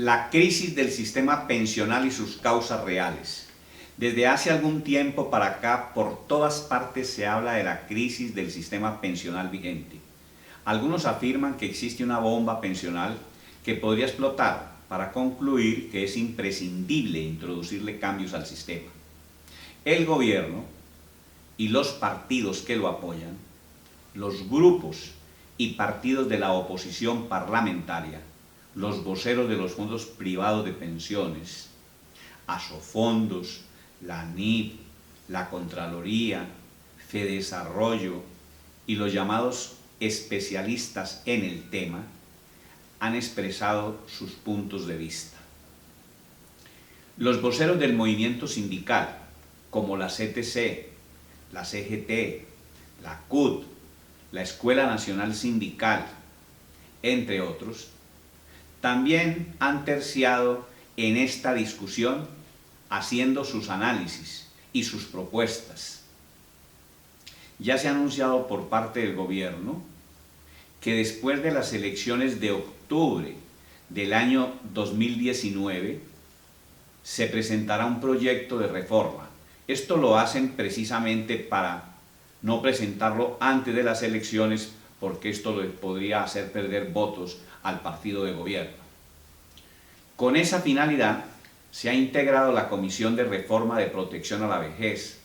La crisis del sistema pensional y sus causas reales. Desde hace algún tiempo para acá, por todas partes se habla de la crisis del sistema pensional vigente. Algunos afirman que existe una bomba pensional que podría explotar, para concluir que es imprescindible introducirle cambios al sistema. El gobierno y los partidos que lo apoyan, los grupos y partidos de la oposición parlamentaria, los voceros de los fondos privados de pensiones, Asofondos, la ANIP, la Contraloría, Fedesarrollo y los llamados especialistas en el tema han expresado sus puntos de vista. Los voceros del movimiento sindical, como la CTC, la CGT, la CUT, la Escuela Nacional Sindical, entre otros, también han terciado en esta discusión haciendo sus análisis y sus propuestas. Ya se ha anunciado por parte del gobierno que después de las elecciones de octubre del año 2019 se presentará un proyecto de reforma. Esto lo hacen precisamente para no presentarlo antes de las elecciones, porque esto le podría hacer perder votos al partido de gobierno. Con esa finalidad se ha integrado la Comisión de Reforma de Protección a la Vejez,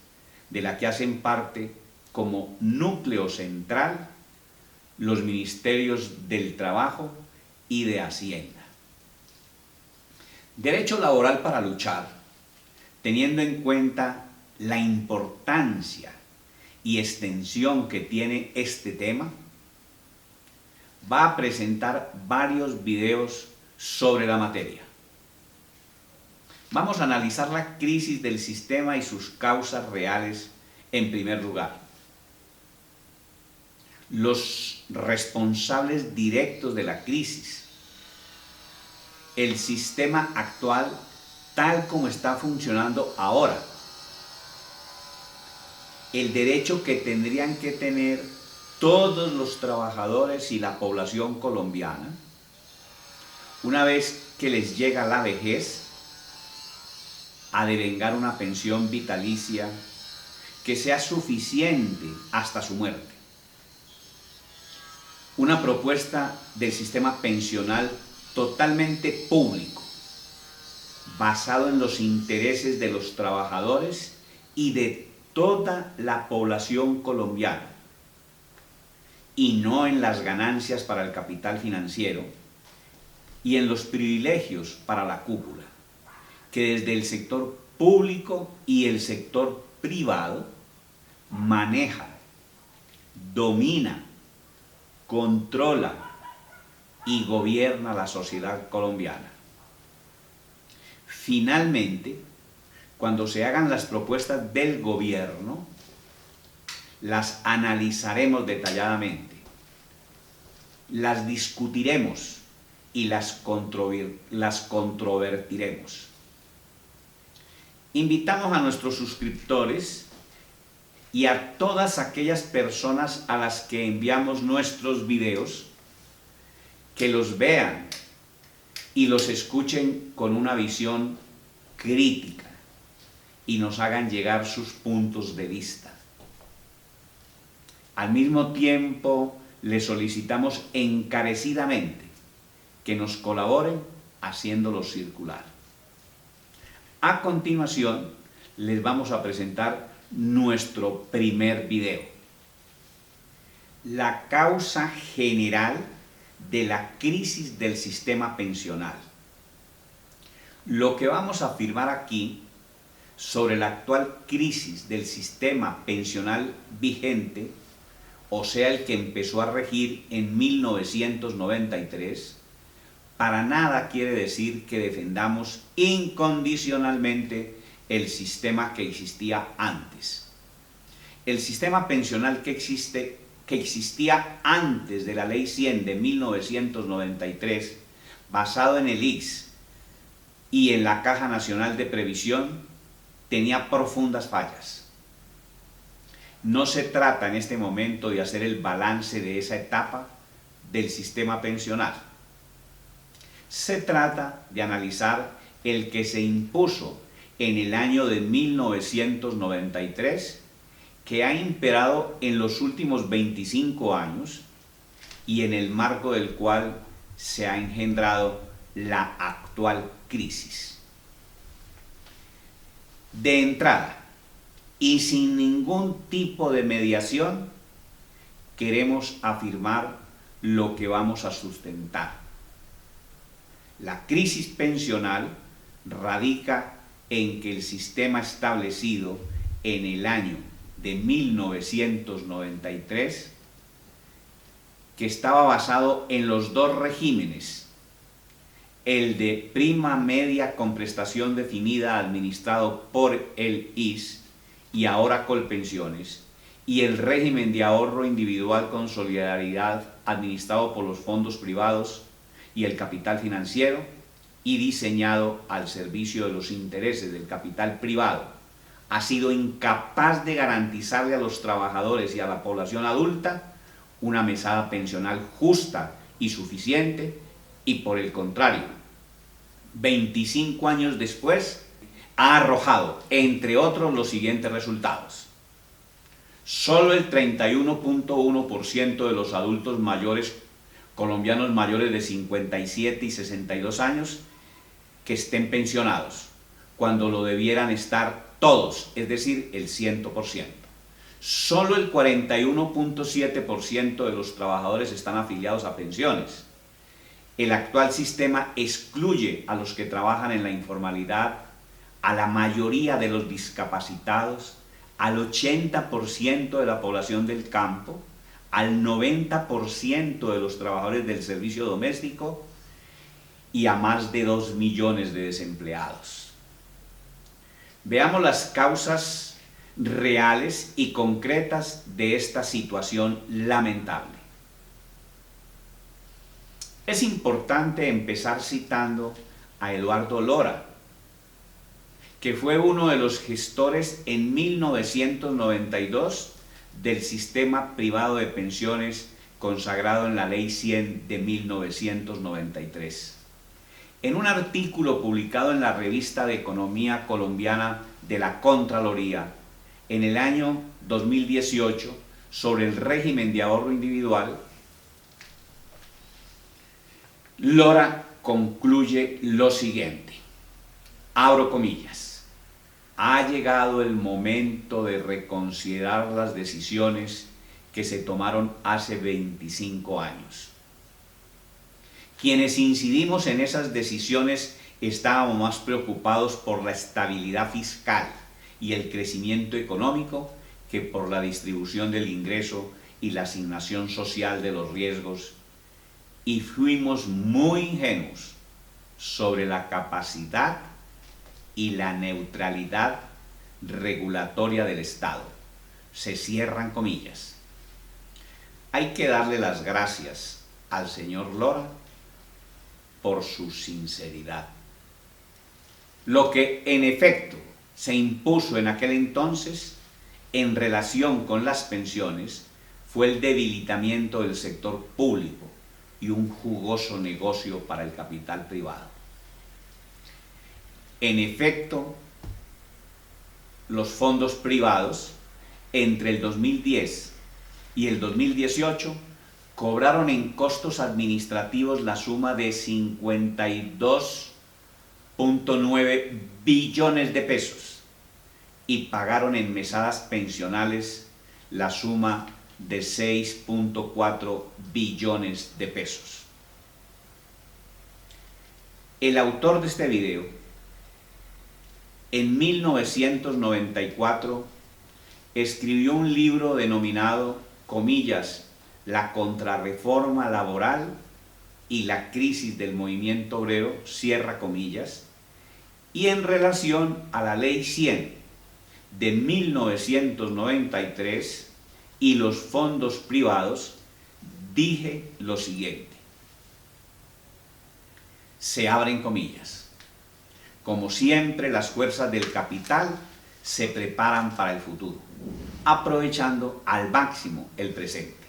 de la que hacen parte como núcleo central los ministerios del Trabajo y de Hacienda. Derecho laboral para luchar, teniendo en cuenta la importancia y extensión que tiene este tema, va a presentar varios videos sobre la materia. Vamos a analizar la crisis del sistema y sus causas reales en primer lugar. Los responsables directos de la crisis, el sistema actual tal como está funcionando ahora, el derecho que tendrían que tener todos los trabajadores y la población colombiana una vez que les llega la vejez a devengar una pensión vitalicia que sea suficiente hasta su muerte. Una propuesta del sistema pensional totalmente público, basado en los intereses de los trabajadores y de toda la población colombiana, y no en las ganancias para el capital financiero y en los privilegios para la cúpula, que desde el sector público y el sector privado maneja, domina, controla y gobierna la sociedad colombiana. Finalmente, cuando se hagan las propuestas del gobierno, las analizaremos detalladamente, las discutiremos y las controvertiremos. Invitamos a nuestros suscriptores y a todas aquellas personas a las que enviamos nuestros videos que los vean y los escuchen con una visión crítica y nos hagan llegar sus puntos de vista. Al mismo tiempo, les solicitamos encarecidamente que nos colaboren haciéndolos circular. A continuación, les vamos a presentar nuestro primer video. La causa general de la crisis del sistema pensional. Lo que vamos a afirmar aquí sobre la actual crisis del sistema pensional vigente, o sea, el que empezó a regir en 1993, para nada quiere decir que defendamos incondicionalmente el sistema que existía antes. El sistema pensional que existía antes de la Ley 100 de 1993, basado en el ICS y en la Caja Nacional de Previsión, tenía profundas fallas. No se trata en este momento de hacer el balance de esa etapa del sistema pensional, Se trata de analizar el que se impuso en el año de 1993, que ha imperado en los últimos 25 años y en el marco del cual se ha engendrado la actual crisis. De entrada, y sin ningún tipo de mediación, queremos afirmar lo que vamos a sustentar. La crisis pensional radica en que el sistema establecido en el año de 1993, que estaba basado en los dos regímenes, el de prima media con prestación definida administrado por el IS y ahora Colpensiones, y el régimen de ahorro individual con solidaridad administrado por los fondos privados y el capital financiero y diseñado al servicio de los intereses del capital privado, ha sido incapaz de garantizarle a los trabajadores y a la población adulta una mesada pensional justa y suficiente, y por el contrario, 25 años después, ha arrojado, entre otros, los siguientes resultados. Solo el 31.1% de los adultos mayores colombianos mayores de 57 y 62 años que estén pensionados, cuando lo debieran estar todos, es decir, el 100%. Solo el 41.7% de los trabajadores están afiliados a pensiones. El actual sistema excluye a los que trabajan en la informalidad, a la mayoría de los discapacitados, al 80% de la población del campo, al 90% de los trabajadores del servicio doméstico y a más de 2 millones de desempleados. Veamos las causas reales y concretas de esta situación lamentable. Es importante empezar citando a Eduardo Lora, que fue uno de los gestores en 1992 del sistema privado de pensiones consagrado en la Ley 100 de 1993. En un artículo publicado en la Revista de Economía Colombiana de la Contraloría en el año 2018 sobre el régimen de ahorro individual, Lora concluye lo siguiente, abro comillas: ha llegado el momento de reconsiderar las decisiones que se tomaron hace 25 años. Quienes incidimos en esas decisiones estábamos más preocupados por la estabilidad fiscal y el crecimiento económico que por la distribución del ingreso y la asignación social de los riesgos, y fuimos muy ingenuos sobre la capacidad y la neutralidad regulatoria del Estado. Se cierran comillas. Hay que darle las gracias al señor Lora por su sinceridad. Lo que en efecto se impuso en aquel entonces en relación con las pensiones fue el debilitamiento del sector público y un jugoso negocio para el capital privado. En efecto, los fondos privados entre el 2010 y el 2018 cobraron en costos administrativos la suma de 52.9 billones de pesos y pagaron en mesadas pensionales la suma de 6.4 billones de pesos. El autor de este video, en 1994, escribió un libro denominado, comillas, La contrarreforma laboral y la crisis del movimiento obrero, cierra comillas, y en relación a la Ley 100 de 1993 y los fondos privados, dije lo siguiente. Se abren comillas. Como siempre, las fuerzas del capital se preparan para el futuro, aprovechando al máximo el presente.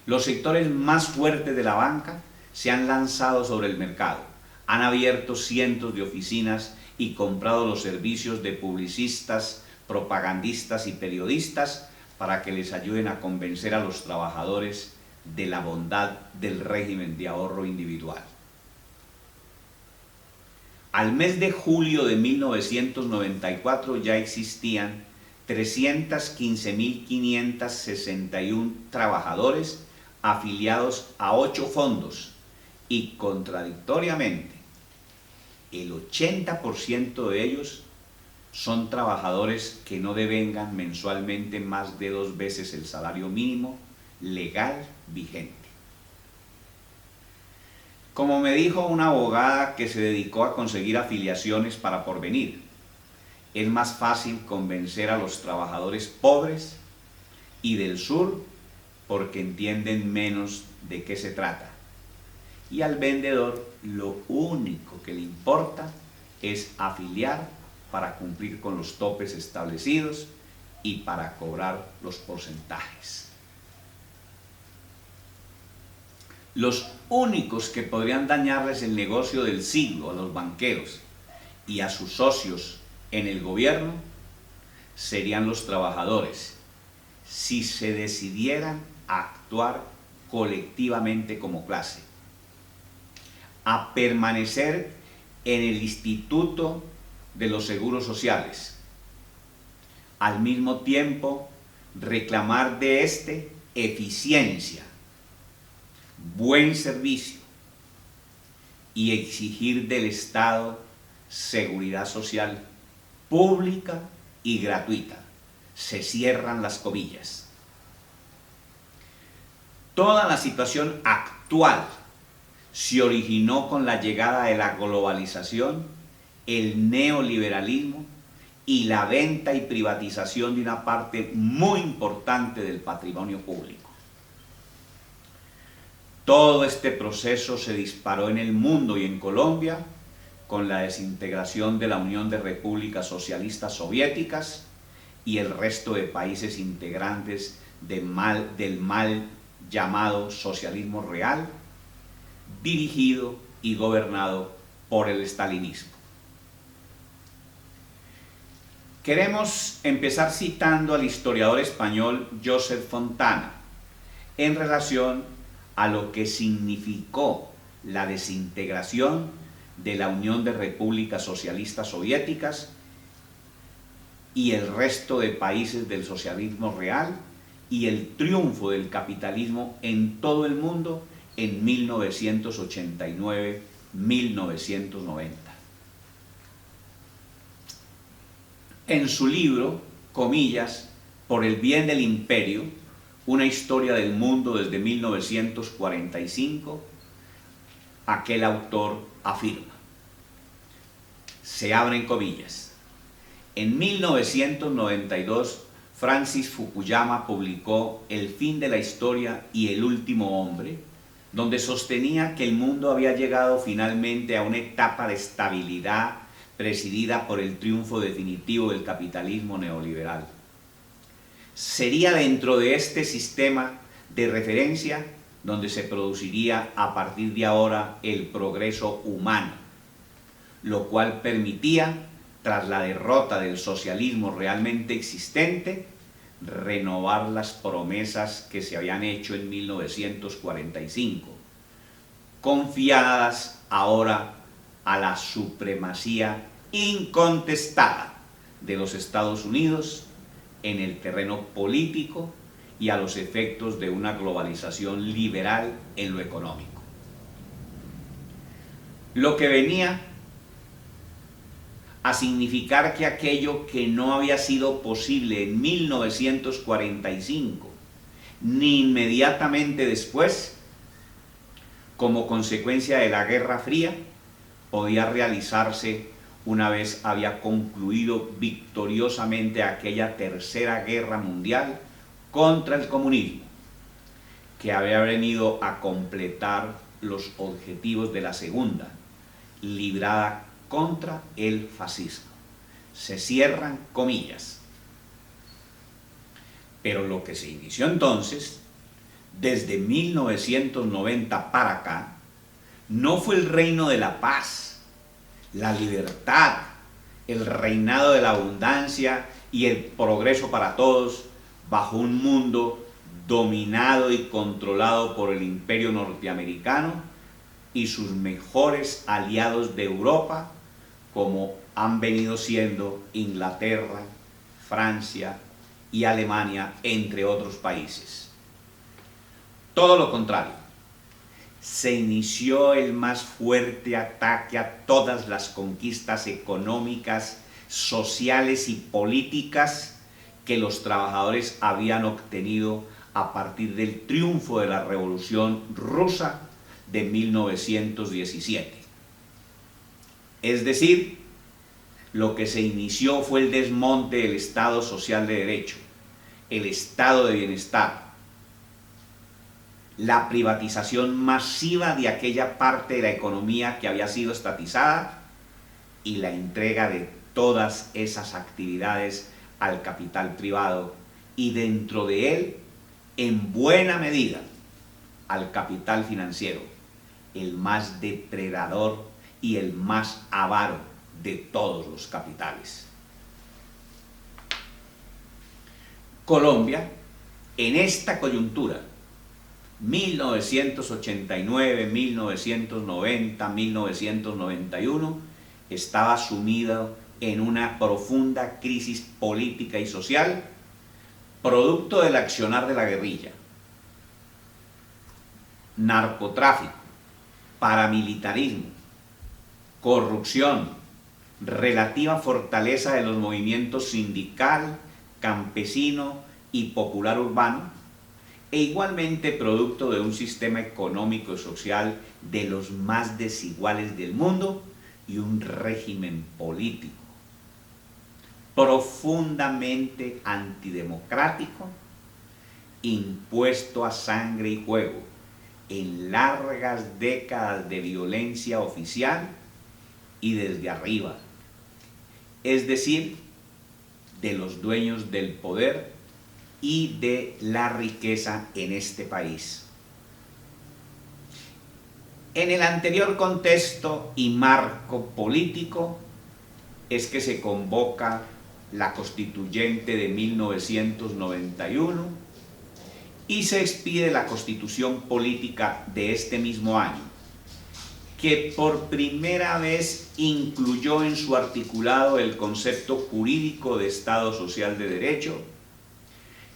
Los sectores más fuertes de la banca se han lanzado sobre el mercado, han abierto cientos de oficinas y comprado los servicios de publicistas, propagandistas y periodistas para que les ayuden a convencer a los trabajadores de la bondad del régimen de ahorro individual. Al mes de julio de 1994 ya existían 315.561 trabajadores afiliados a 8 fondos y, contradictoriamente, el 80% de ellos son trabajadores que no devengan mensualmente más de 2 veces el salario mínimo legal vigente. Como me dijo una abogada que se dedicó a conseguir afiliaciones para Porvenir, es más fácil convencer a los trabajadores pobres y del sur porque entienden menos de qué se trata. Y al vendedor lo único que le importa es afiliar para cumplir con los topes establecidos y para cobrar los porcentajes. Los únicos que podrían dañarles el negocio del siglo a los banqueros y a sus socios en el gobierno serían los trabajadores, si se decidieran a actuar colectivamente como clase, a permanecer en el Instituto de los Seguros Sociales, al mismo tiempo reclamar de este eficiencia, buen servicio y exigir del Estado seguridad social pública y gratuita. Se cierran las comillas. Toda la situación actual se originó con la llegada de la globalización, el neoliberalismo y la venta y privatización de una parte muy importante del patrimonio público. Todo este proceso se disparó en el mundo y en Colombia con la desintegración de la Unión de Repúblicas Socialistas Soviéticas y el resto de países integrantes del mal llamado socialismo real, dirigido y gobernado por el estalinismo. Queremos empezar citando al historiador español Josep Fontana en relación a lo que significó la desintegración de la Unión de Repúblicas Socialistas Soviéticas y el resto de países del socialismo real y el triunfo del capitalismo en todo el mundo en 1989-1990. En su libro, comillas, Por el bien del imperio, una historia del mundo desde 1945, aquel autor afirma, se abren comillas, en 1992 Francis Fukuyama publicó El fin de la historia y el último hombre, donde sostenía que el mundo había llegado finalmente a una etapa de estabilidad presidida por el triunfo definitivo del capitalismo neoliberal. Sería dentro de este sistema de referencia donde se produciría a partir de ahora el progreso humano, lo cual permitía, tras la derrota del socialismo realmente existente, renovar las promesas que se habían hecho en 1945, confiadas ahora a la supremacía incontestada de los Estados Unidos en el terreno político y a los efectos de una globalización liberal en lo económico. Lo que venía a significar que aquello que no había sido posible en 1945, ni inmediatamente después, como consecuencia de la Guerra Fría, podía realizarse una vez había concluido victoriosamente aquella tercera guerra mundial contra el comunismo, que había venido a completar los objetivos de la segunda, librada contra el fascismo. Se cierran comillas. Pero lo que se inició entonces, desde 1990 para acá, no fue el reino de la paz, la libertad, el reinado de la abundancia y el progreso para todos bajo un mundo dominado y controlado por el imperio norteamericano y sus mejores aliados de Europa, como han venido siendo Inglaterra, Francia y Alemania, entre otros países. Todo lo contrario, se inició el más fuerte ataque a todas las conquistas económicas, sociales y políticas que los trabajadores habían obtenido a partir del triunfo de la Revolución Rusa de 1917. Es decir, lo que se inició fue el desmonte del Estado social de derecho, el Estado de bienestar, la privatización masiva de aquella parte de la economía que había sido estatizada y la entrega de todas esas actividades al capital privado y dentro de él, en buena medida, al capital financiero, el más depredador y el más avaro de todos los capitales. Colombia, en esta coyuntura, 1989, 1990, 1991, estaba sumido en una profunda crisis política y social, producto del accionar de la guerrilla, narcotráfico, paramilitarismo, corrupción, relativa fortaleza de los movimientos sindical, campesino y popular urbano, e igualmente producto de un sistema económico y social de los más desiguales del mundo y un régimen político profundamente antidemocrático, impuesto a sangre y fuego en largas décadas de violencia oficial y desde arriba, es decir, de los dueños del poder y de la riqueza en este país. En el anterior contexto y marco político es que se convoca la Constituyente de 1991 y se expide la Constitución Política de este mismo año, que por primera vez incluyó en su articulado el concepto jurídico de Estado Social de Derecho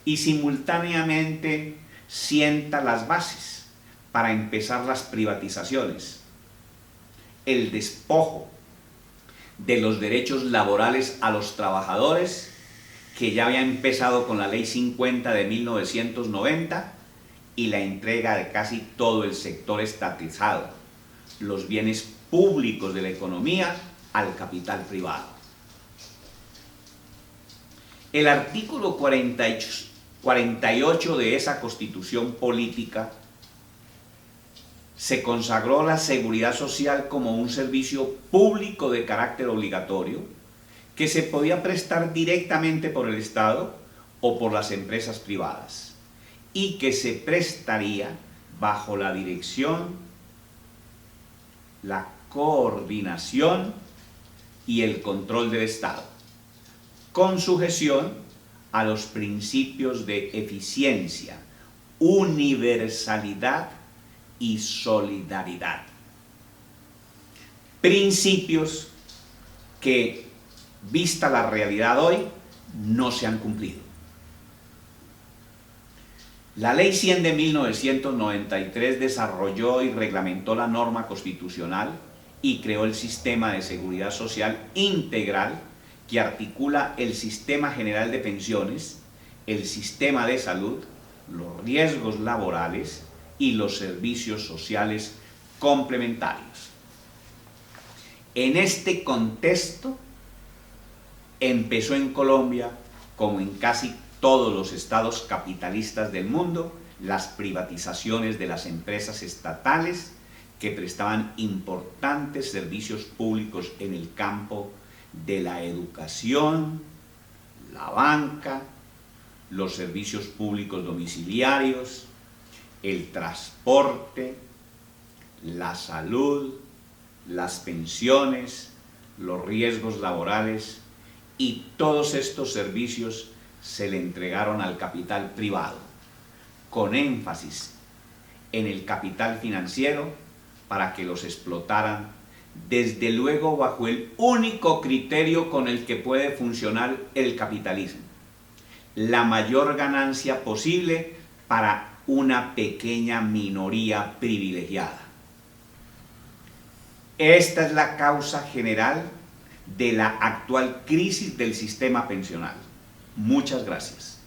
y simultáneamente sienta las bases para empezar las privatizaciones, el despojo de los derechos laborales a los trabajadores, que ya había empezado con la Ley 50 de 1990, y la entrega de casi todo el sector estatizado, los bienes públicos de la economía, al capital privado. El artículo 48 de esa Constitución Política se consagró la seguridad social como un servicio público de carácter obligatorio que se podía prestar directamente por el Estado o por las empresas privadas y que se prestaría bajo la dirección, la coordinación y el control del Estado, con sujeción a los principios de eficiencia, universalidad y solidaridad. Principios que, vista la realidad hoy, no se han cumplido. La Ley 100 de 1993 desarrolló y reglamentó la norma constitucional y creó el sistema de seguridad social integral que articula el sistema general de pensiones, el sistema de salud, los riesgos laborales y los servicios sociales complementarios. En este contexto empezó en Colombia, como en casi todos los estados capitalistas del mundo, las privatizaciones de las empresas estatales que prestaban importantes servicios públicos en el campo de la educación, la banca, los servicios públicos domiciliarios, el transporte, la salud, las pensiones, los riesgos laborales y todos estos servicios se le entregaron al capital privado, con énfasis en el capital financiero para que los explotaran, desde luego bajo el único criterio con el que puede funcionar el capitalismo: la mayor ganancia posible para una pequeña minoría privilegiada. Esta es la causa general de la actual crisis del sistema pensional. Muchas gracias.